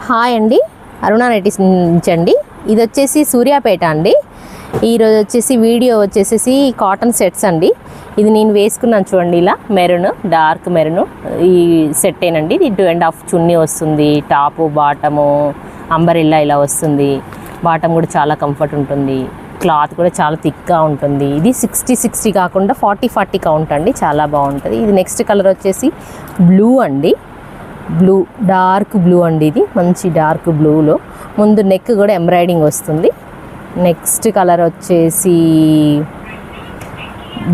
Hi అండి, అరుణ nighties నుంచి అండి. ఇది వచ్చేసి సూర్యాపేట అండి. ఈరోజు వచ్చేసి వీడియో వచ్చేసి కాటన్ సెట్స్ అండి. ఇది నేను వేసుకున్నాను చూడండి, ఇలా మెరూన్, డార్క్ మెరూన్ ఈ సెట్టేనండి. ఇది 2.5 చున్నీ వస్తుంది, టాపు బాటము అంబరిల్లా ఇలా వస్తుంది. బాటమ్ కూడా చాలా కంఫర్ట్ ఉంటుంది, క్లాత్ కూడా చాలా థిక్గా ఉంటుంది. ఇది 60 కాకుండా 40 కౌంట్ అండి, చాలా బాగుంటుంది. ఇది నెక్స్ట్ కలర్ వచ్చేసి బ్లూ అండి, బ్లూ డార్క్ బ్లూ అండి. ఇది మంచి డార్క్ బ్లూలో ముందు నెక్ కూడా ఎంబ్రాయిడింగ్ వస్తుంది. నెక్స్ట్ కలర్ వచ్చేసి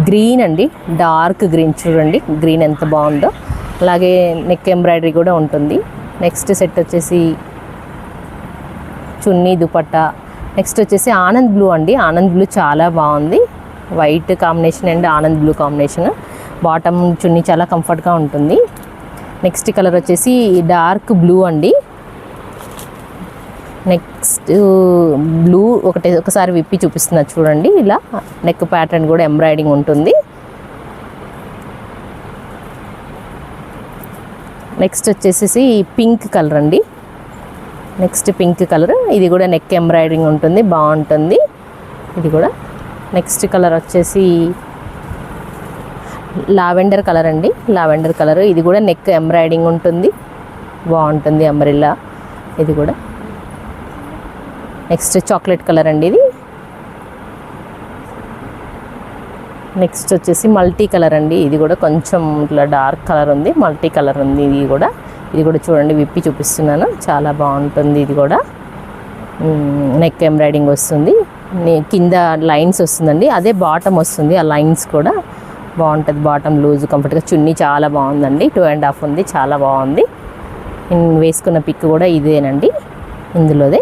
గ్రీన్ అండి, డార్క్ గ్రీన్. చూడండి గ్రీన్ ఎంత బాగుందో, అలాగే నెక్ ఎంబ్రాయిడరీ కూడా ఉంటుంది. నెక్స్ట్ సెట్ వచ్చేసి చున్నీ దుపట్టా. నెక్స్ట్ వచ్చేసి ఆనంద్ బ్లూ అండి. ఆనంద్ బ్లూ చాలా బాగుంది, వైట్ కాంబినేషన్ అండ్ ఆనంద్ బ్లూ కాంబినేషన్. బాటమ్ చున్నీ చాలా కంఫర్ట్గా ఉంటుంది. నెక్స్ట్ కలర్ వచ్చేసి డార్క్ బ్లూ అండి. నెక్స్ట్ బ్లూ ఒకసారి విప్పి చూపిస్తున్నా చూడండి, ఇలా నెక్ ప్యాటర్న్ కూడా ఎంబ్రాయిడింగ్ ఉంటుంది. నెక్స్ట్ వచ్చేసి పింక్ కలర్ అండి. నెక్స్ట్ పింక్ కలర్, ఇది కూడా నెక్ ఎంబ్రాయిడింగ్ ఉంటుంది, బాగుంటుంది ఇది కూడా. నెక్స్ట్ కలర్ వచ్చేసి లావెండర్ కలర్ అండి, లావెండర్ కలర్. ఇది కూడా నెక్ ఎంబ్రాయిడింగ్ ఉంటుంది, బాగుంటుంది అంబ్రెల్లా ఇది కూడా. నెక్స్ట్ చాక్లెట్ కలర్ అండి ఇది. నెక్స్ట్ వచ్చేసి మల్టీ కలర్ అండి. ఇది కూడా కొంచెం ఇట్లా డార్క్ కలర్ ఉంది, మల్టీ కలర్ ఉంది ఇది కూడా. ఇది కూడా చూడండి, విప్పి చూపిస్తున్నాను, చాలా బాగుంటుంది ఇది కూడా. నెక్ ఎంబ్రాయిడింగ్ వస్తుంది, కింద లైన్స్ వస్తుందండి, అదే బాటమ్ వస్తుంది. ఆ లైన్స్ కూడా బాగుంటుంది, బాటమ్ లూజ్ కంఫర్ట్గా. చున్నీ చాలా బాగుందండి, 2.5 ఉంది, చాలా బాగుంది. వేసుకున్న పిక్ కూడా ఇదేనండి ఇందులోదే.